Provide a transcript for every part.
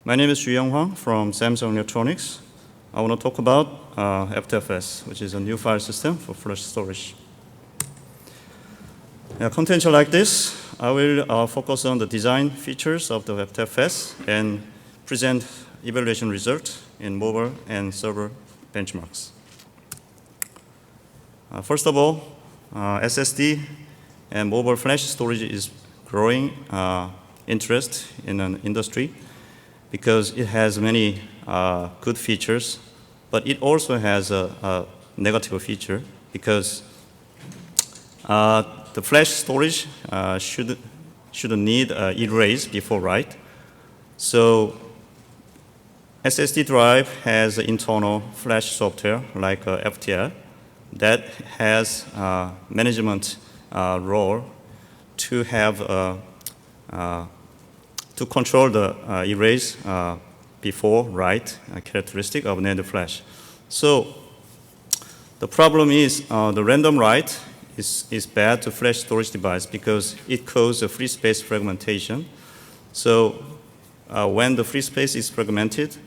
My name is Hwang from Samsung Electronics. I want to talk about F2FS, which is a new file system for flash storage. Content like this, I will focus on the design features of the F2FS and present evaluation results in mobile and server benchmarks. First of all, SSD and mobile flash storage is growing interest in an industry because it has many good features, but it also has a negative feature because the flash storage should need erase before write. So SSD drive has an internal flash software like FTL that has management role to have to control the erase before write characteristic of NAND flash. So the problem is the random write is bad to flash storage device because it causes a free space fragmentation. So when the free space is fragmented,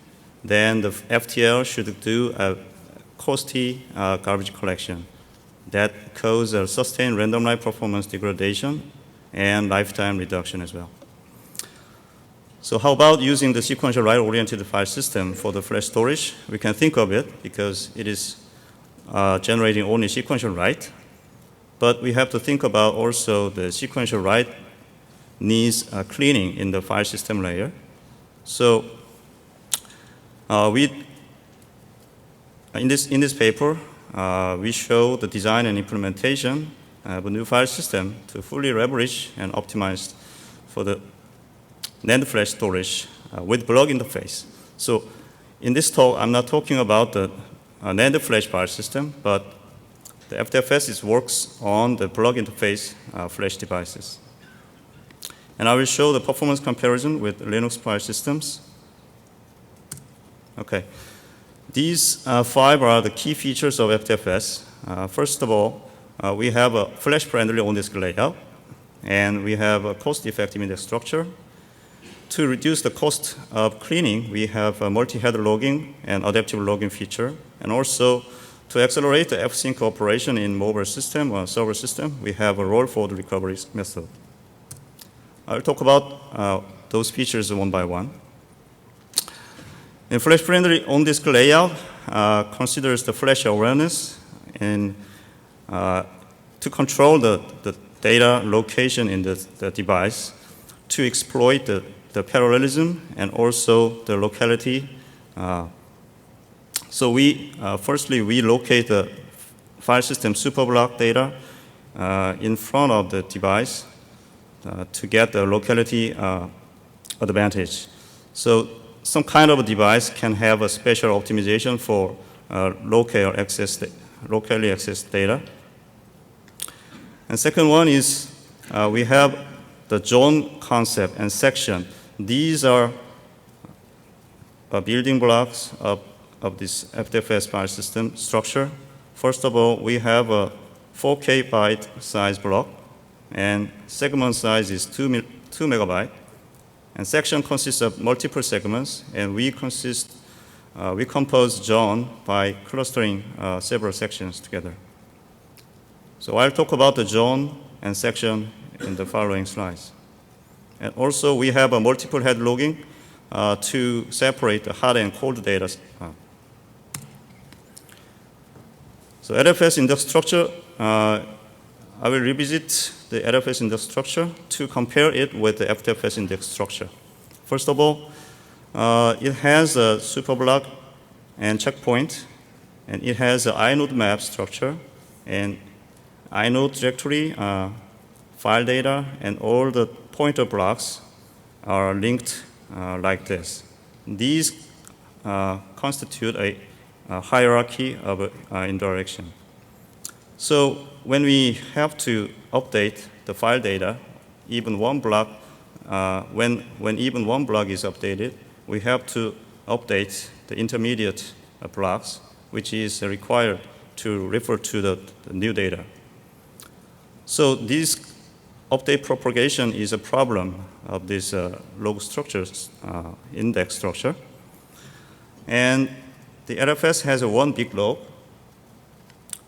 then the FTL should do a costly garbage collection that causes a sustained random write performance degradation and lifetime reduction as well. So how about using the sequential write-oriented file system for the flash storage? We can think of it because it is generating only sequential write. But we have to think about also the sequential write needs cleaning in the file system layer. So in this paper, we show the design and implementation of a new file system to fully leverage and optimize for the NAND flash storage with block interface. So in this talk, I'm not talking about the NAND flash file system, but the F2FS works on the block interface flash devices. And I will show the performance comparison with Linux file systems. Okay. These 5 are the key features of F2FS. First of all, we have a flash-friendly on-disk layout, and we have a cost-effective index structure. To reduce the cost of cleaning, we have a multi-head logging and adaptive logging feature. And also, to accelerate the Fsync operation in mobile system or server system, we have a roll-forward recovery method. I'll talk about those features one by one. In flash-friendly on-disk layout considers the flash awareness and to control the data location in the device to exploit the parallelism and also the locality. So firstly, we locate the file system superblock data in front of the device to get the locality advantage. So some kind of a device can have a special optimization for locally accessed data. And second one is we have the zone concept and section. These are building blocks of this F2FS file system structure. First of all, we have a 4K byte size block, and segment size is 2 megabyte. And section consists of multiple segments, and we compose zone by clustering several sections together. So I'll talk about the zone and section in the following slides. And also, we have a multiple head logging to separate the hot and cold data. So LFS index structure, I will revisit the LFS index structure to compare it with the F2FS index structure. First of all, it has a superblock and checkpoint, and it has an inode map structure, and inode directory, file data, and all the pointer blocks are linked like this. These constitute a hierarchy of indirection. So when we have to update the file data, even one block, when even one block is updated, we have to update the intermediate blocks, which is required to refer to the new data. So these update propagation is a problem of this log structures, index structure. And the LFS has one big log,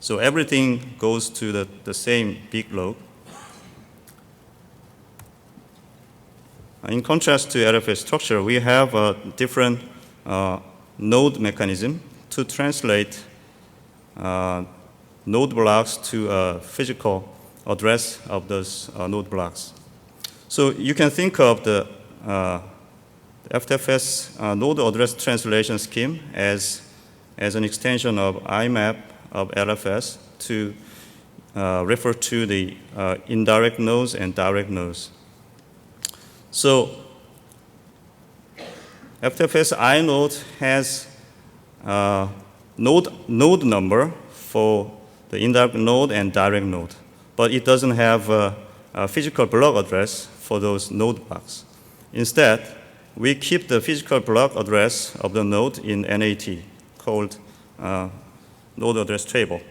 so everything goes to the same big log. In contrast to LFS structure, we have a different node mechanism to translate node blocks to a physical address of those node blocks. So you can think of the F2FS node address translation scheme as an extension of IMAP of LFS to refer to the indirect nodes and direct nodes. So F2FS inode has node number for the indirect node and direct node, but it doesn't have a physical block address for those node blocks. Instead, we keep the physical block address of the node in NAT, called node address table.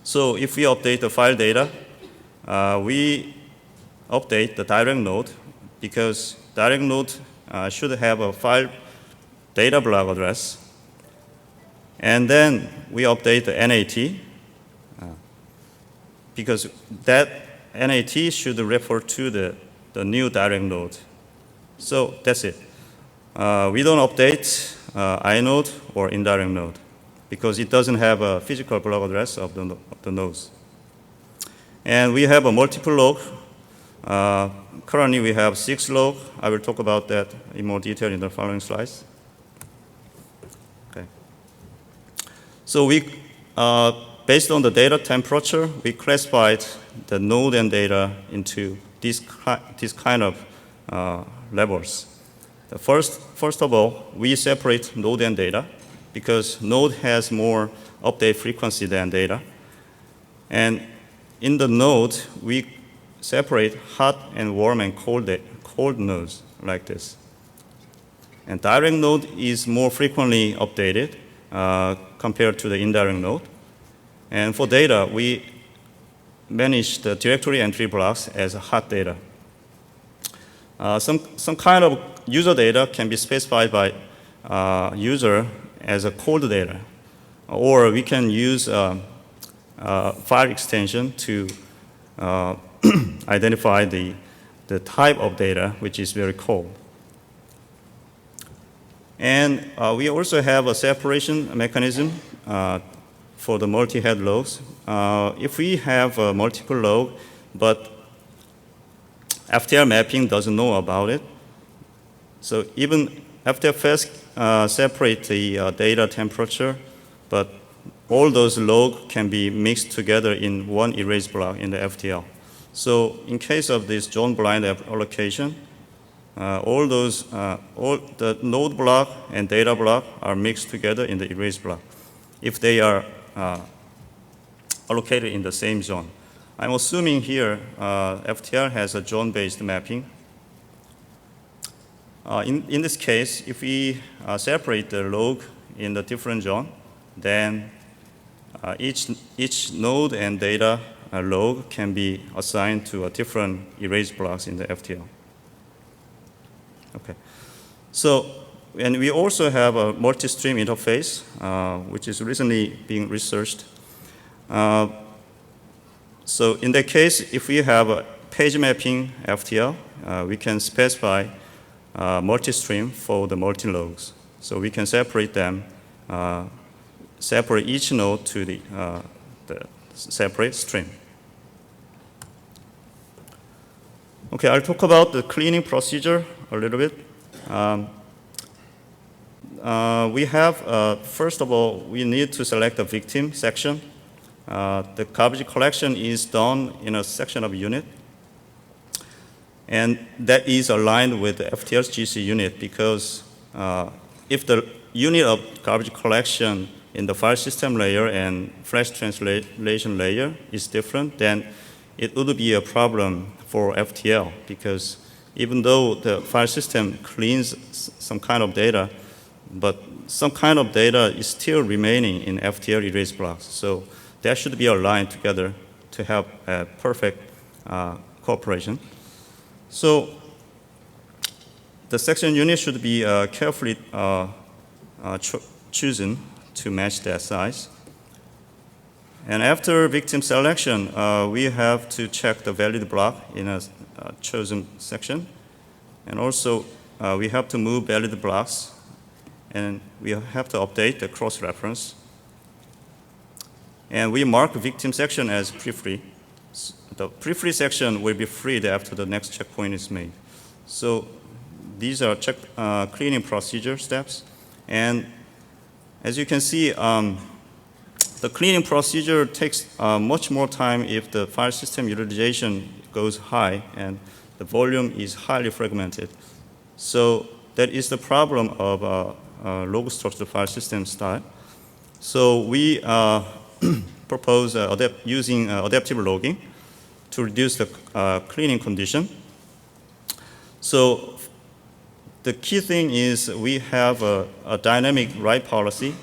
So if we update the file data, we update the direct node because direct node should have a file data block address. And then we update the NAT because that NAT should refer to the new direct node. So that's it. We don't update inode or indirect node because it doesn't have a physical block address of the nodes. And we have a multiple log. Currently, we have 6 log. I will talk about that in more detail in the following slides. Okay. So we, based on the data temperature, we classified the node and data into this kind of levels. First of all, we separate node and data because node has more update frequency than data. And in the node, we separate hot and warm and cold nodes like this. And direct node is more frequently updated compared to the indirect node. And for data, we manage the directory entry blocks as hot data. Some kind of user data can be specified by user as a cold data, or we can use file extension to identify the type of data which is very cold. And we also have a separation mechanism for the multi-head logs. If we have a multiple log, but FTL mapping doesn't know about it, so even F2FS separate the data temperature, but all those logs can be mixed together in one erase block in the FTL. So in case of this zone blind allocation, all the node block and data block are mixed together in the erase block if they are allocated in the same zone. I'm assuming here FTL has a zone-based mapping. In this case, if we separate the log in the different zone, then each node and data log can be assigned to a different erase blocks in the FTL. Okay. So, and we also have a multi-stream interface, which is recently being researched. So in that case, if we have a page mapping FTL, we can specify multi-stream for the multi-logs. So we can separate them, separate each node to the separate stream. Okay, I'll talk about the cleaning procedure a little bit. We have, first of all, we need to select the victim section. The garbage collection is done in a section of unit. And that is aligned with the FTL's GC unit because if the unit of garbage collection in the file system layer and flash translation layer is different, then it would be a problem for FTL because even though the file system cleans some kind of data, but some kind of data is still remaining in FTL erase blocks. So that should be aligned together to have a perfect cooperation. So the section unit should be carefully chosen to match that size. And after victim selection, we have to check the valid block in a chosen section. And also, we have to move valid blocks, and we have to update the cross-reference. And we mark victim section as pre-free. The pre-free section will be freed after the next checkpoint is made. So these are cleaning procedure steps. And as you can see, the cleaning procedure takes much more time if the file system utilization goes high and the volume is highly fragmented. So that is the problem of log structured file system style. So we propose using adaptive logging to reduce the cleaning condition. So the key thing is we have a dynamic write policy.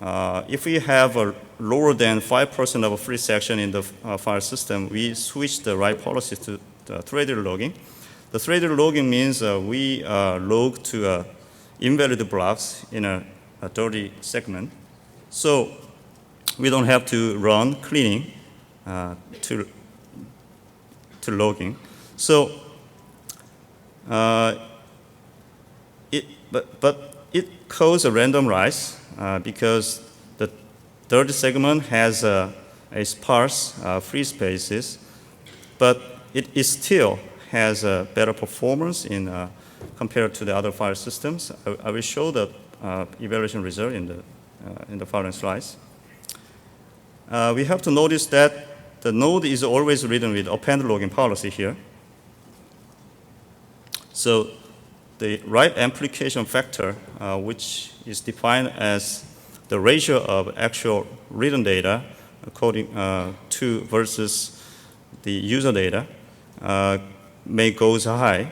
If we have a lower than 5% of a free section in the file system, we switch the write policy to the threaded logging. The threaded logging means we log to invalid blocks in a dirty segment. So we don't have to run cleaning to logging. So but it causes a random rise because the dirty segment has a sparse free spaces, but it still has a better performance in compared to the other file systems. I will show the evaluation result in the following slides. We have to notice that the node is always written with append logging policy here. So the write amplification factor, which is defined as the ratio of actual written data according to versus the user data, may go high,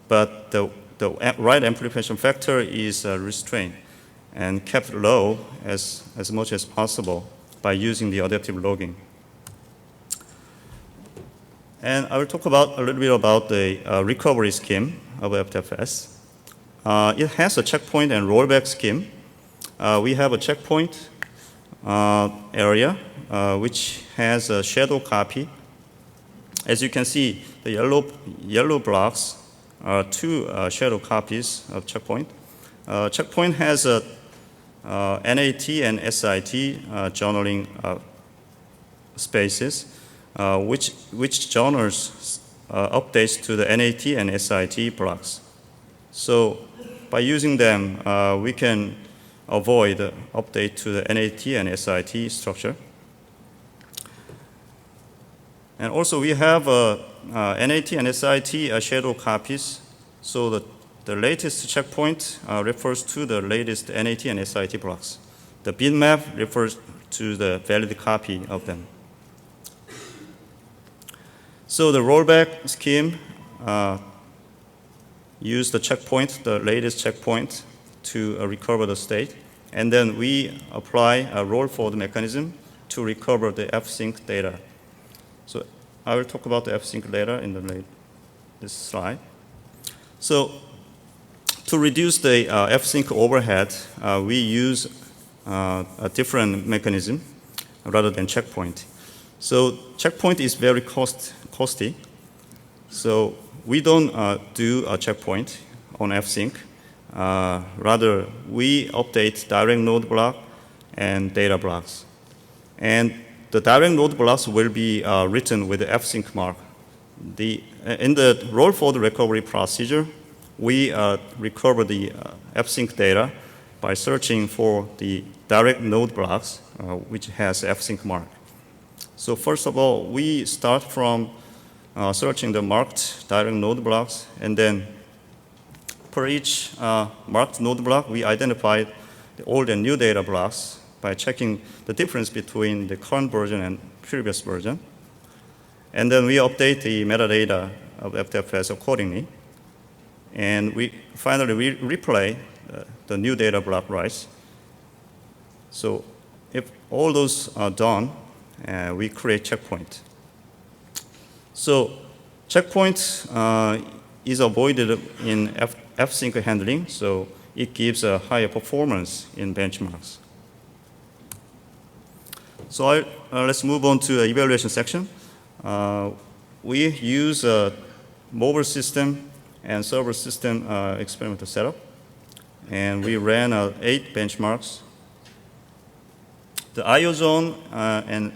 but the write amplification factor is restrained and kept low as much as possible by using the adaptive logging. And I will talk about a little bit about the recovery scheme of F2FS. It has a checkpoint and rollback scheme. We have a checkpoint area which has a shadow copy. As you can see, the yellow blocks are two shadow copies of checkpoint. Checkpoint has a NAT and SIT journaling spaces, which journals updates to the NAT and SIT blocks. So by using them, we can avoid update to the NAT and SIT structure. And also we have NAT and SIT shadow copies. So the latest checkpoint refers to the latest NAT and SIT blocks. The bitmap refers to the valid copy of them. So the rollback scheme use the checkpoint, the latest checkpoint, to recover the state. And then we apply a roll forward mechanism to recover the Fsync data. So I will talk about the Fsync later in this slide. So to reduce the Fsync overhead, we use a different mechanism rather than checkpoint. So checkpoint is very costly. So we don't do a checkpoint on Fsync. Rather, we update direct node block and data blocks. And the direct node blocks will be written with the Fsync mark. In the roll forward recovery procedure, we recover the Fsync data by searching for the direct node blocks, which has Fsync mark. So first of all, we start from searching the marked direct node blocks, and then per each marked node block, we identify the old and new data blocks by checking the difference between the current version and previous version. And then we update the metadata of F2FS accordingly. And finally, we replay the new data block writes. So if all those are done, we create checkpoint. So checkpoint is avoided in Fsync handling, so it gives a higher performance in benchmarks. So let's move on to the evaluation section. We use a mobile system and server system experimental setup, and we ran 8 benchmarks. The iozone and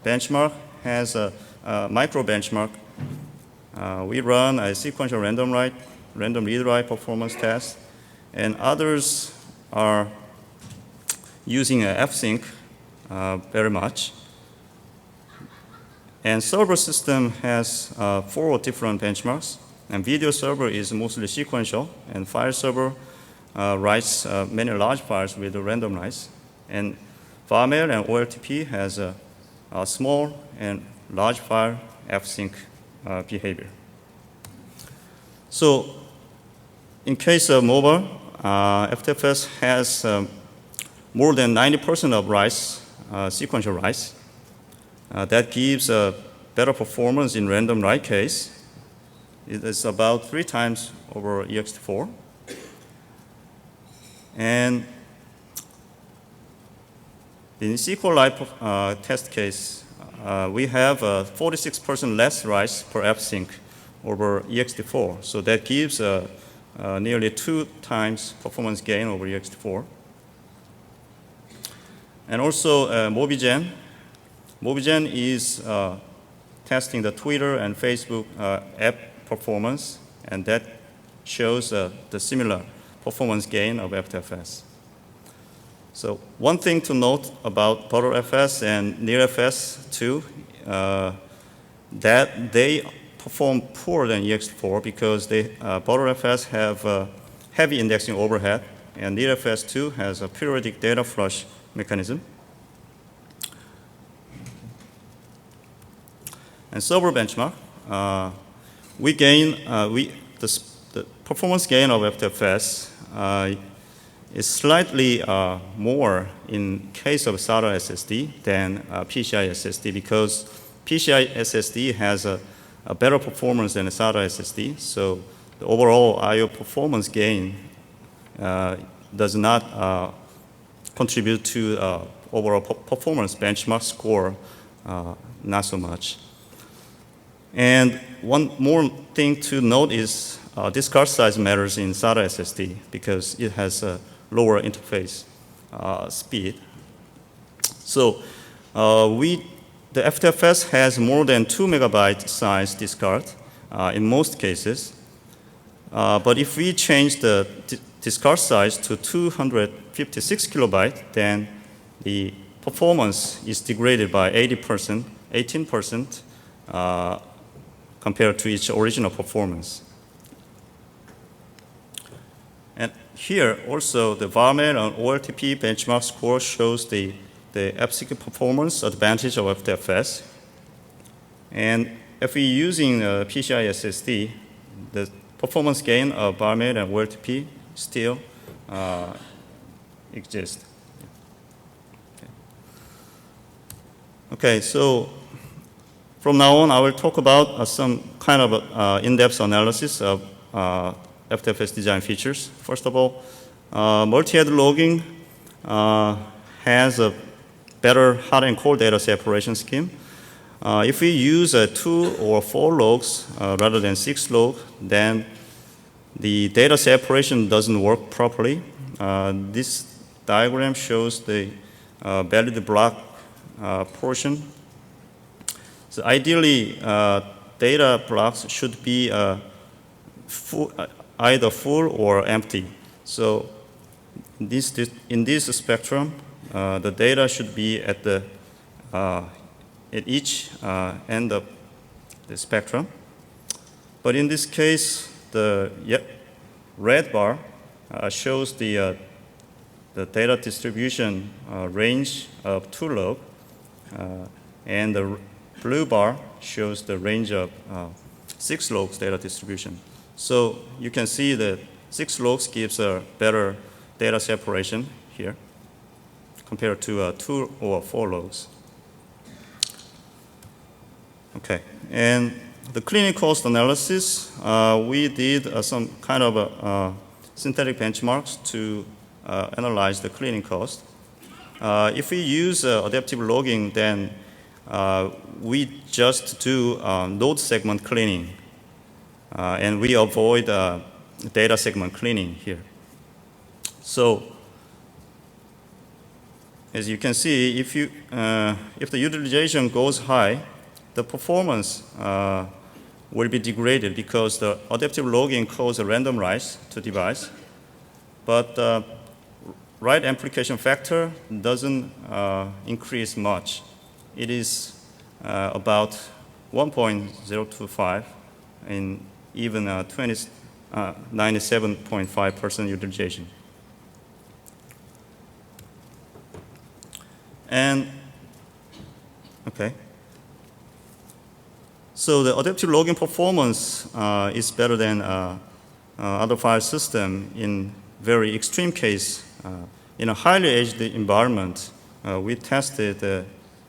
benchmark has a micro benchmark. We run a sequential random read-write performance test, and others are using Fsync very much. And server system has 4 different benchmarks, and video server is mostly sequential, and file server writes many large files with random writes, and varmail and OLTP has a small and large file Fsync behavior. So in case of mobile, F2FS has more than 90% of writes, sequential writes. That gives a better performance in random write case. It is about 3 times over ext4. And in SQLite test case, we have 46% less writes per Fsync over ext4. So that gives nearly 2 times performance gain over ext4. And also Mobigen. Mobigen is testing the Twitter and Facebook app performance, and that shows the similar performance gain of F2FS. So one thing to note about ButterFS and NearFS too, that they perform poorer than ext4 because ButterFS have heavy indexing overhead, and NearFS too has a periodic data flush mechanism. And server benchmark, the performance gain of F2FS is slightly more in case of SATA SSD than PCIe SSD because PCIe SSD has a better performance than a SATA SSD. So the overall I/O performance gain does not contribute to overall performance benchmark score, not so much. And one more thing to note is this card size matters in SATA SSD because it has a lower interface speed. So the F2FS has more than 2 megabyte size disk card in most cases. But if we change the disk card size to 256 kilobyte, then the performance is degraded by 18% compared to its original performance. And here also the varmail and OLTP benchmark score shows the Fsync performance advantage of F2FS. And if we're using PCIe SSD, the performance gain of varmail and OLTP still exists. Okay, so from now on, I will talk about some kind of in-depth analysis of F2FS design features. First of all, multi-head logging has a better hot and cold data separation scheme. If we use 2 or 4 logs rather than 6 logs, then the data separation doesn't work properly. This diagram shows the valid block portion. So ideally, data blocks should be either full or empty. So in this spectrum, the data should be at each end of the spectrum. But in this case, the red bar shows the data distribution range of 2 log, and the blue bar shows the range of 6 logs data distribution. So you can see that 6 logs gives a better data separation here compared to 2 or 4 logs. Okay, And the cleaning cost analysis, we did some kind of synthetic benchmarks to analyze the cleaning cost. If we use adaptive logging, then we just do node segment cleaning, and we avoid data segment cleaning here. So, as you can see, if the utilization goes high, the performance will be degraded because the adaptive logging causes random writes to device, but write amplification factor doesn't increase much. It is about 1.025 in even 97.5% utilization. And okay, so the adaptive logging performance is better than other file system in very extreme case. In a highly edged environment, we tested the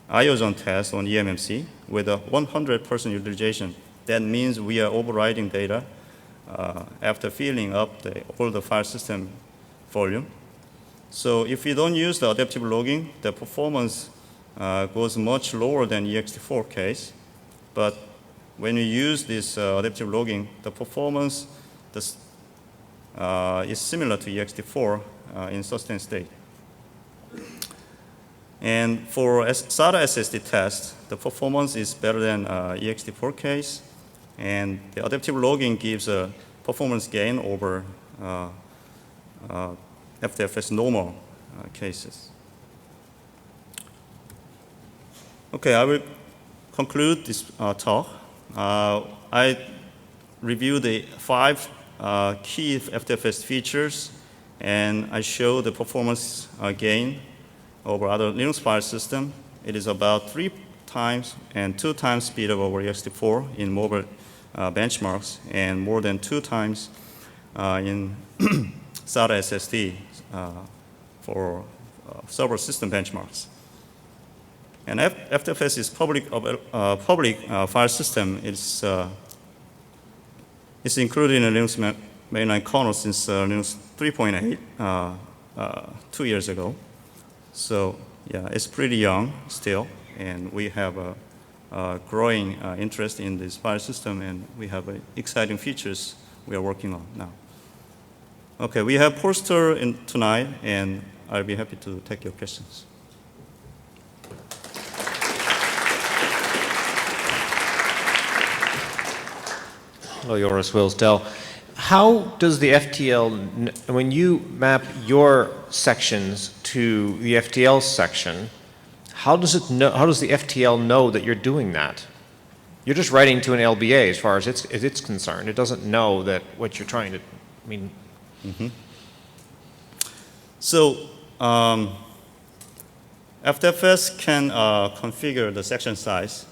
iozone test on eMMC with a 100% utilization. That means we are overriding data after filling up all the file system volume. So if you don't use the adaptive logging, the performance goes much lower than ext4 case. But when you use this adaptive logging, the performance is similar to ext4 in sustained state. And for SATA SSD test, the performance is better than ext4 case, and the adaptive logging gives a performance gain over F2FS normal cases. Okay, I will conclude this talk. I reviewed the 5 key F2FS features, and I show the performance gain over other Linux file system. It is about 3 times and 2 times speed over ext4 in mobile benchmarks, and more than 2 times in SATA SSD for server system benchmarks. And F2FS is public file system. It's included in the Linux mainline kernel since Linux 3.8 2 years ago. So yeah, it's pretty young still, and we have a growing interest in this file system, and we have exciting features we are working on now. Okay, we have poster tonight, and I'll be happy to take your questions. Hello, Joris Wilsdell. How does the FTL, when you map your sections to the FTL section, how does the FTL know that you're doing that? You're just writing to an LBA as far as it's concerned. It doesn't know that what you're trying to, I mean. Mm-hmm. So F2FS can configure the section size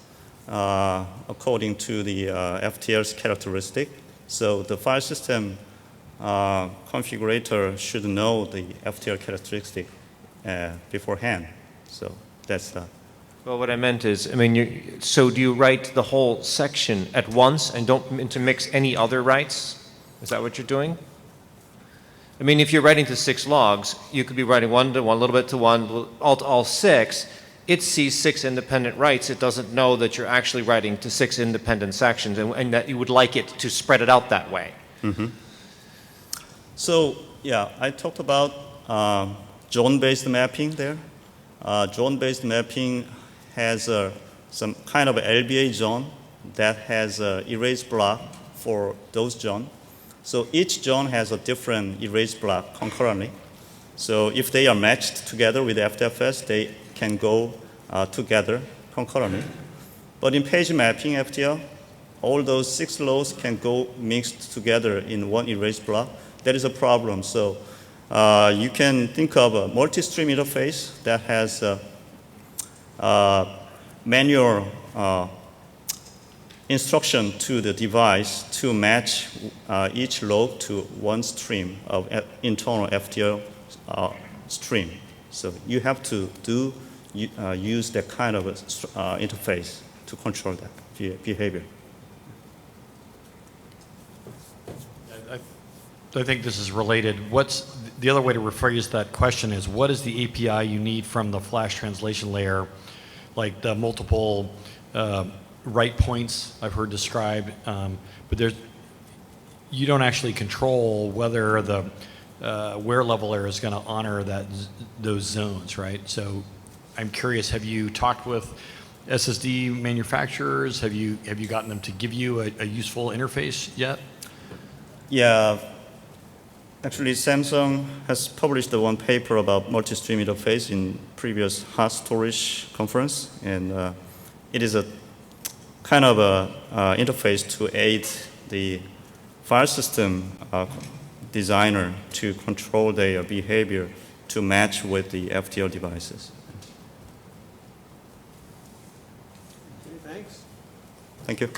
according to the FTL's characteristic. So the file system configurator should know the FTL characteristic beforehand. So that's that. Well, what I meant is, I mean, so do you write the whole section at once and don't intermix any other writes? Is that what you're doing? I mean, if you're writing to 6 logs, you could be writing 1 to 1, a little bit to 1, all 6. It sees 6 independent writes. It doesn't know that you're actually writing to 6 independent sections, and that you would like it to spread it out that way. Mm-hmm. So yeah, I talked about zone-based mapping there. Zone-based mapping has some kind of LBA zone that has an erase block for those zones. So each zone has a different erase block concurrently. So if they are matched together with F2FS, they can go together concurrently. But in page mapping FTL, all those 6 rows can go mixed together in one erase block. That is a problem. So you can think of a multi-stream interface that has a manual instruction to the device to match each log to one stream of internal FTL stream. So you have to use that kind of interface to control that behavior. I think this is related. What's the other way to rephrase that question is, what is the API you need from the flash translation layer, like the multiple write points I've heard described, but you don't actually control whether the wear level layer is going to honor those zones, right? So I'm curious, have you talked with SSD manufacturers? Have you gotten them to give you a useful interface yet? Yeah. Actually, Samsung has published one paper about multi-stream interface in previous hot storage conference, and it is a kind of a interface to aid the file system designer to control their behavior to match with the FTL devices. Okay, thanks. Thank you.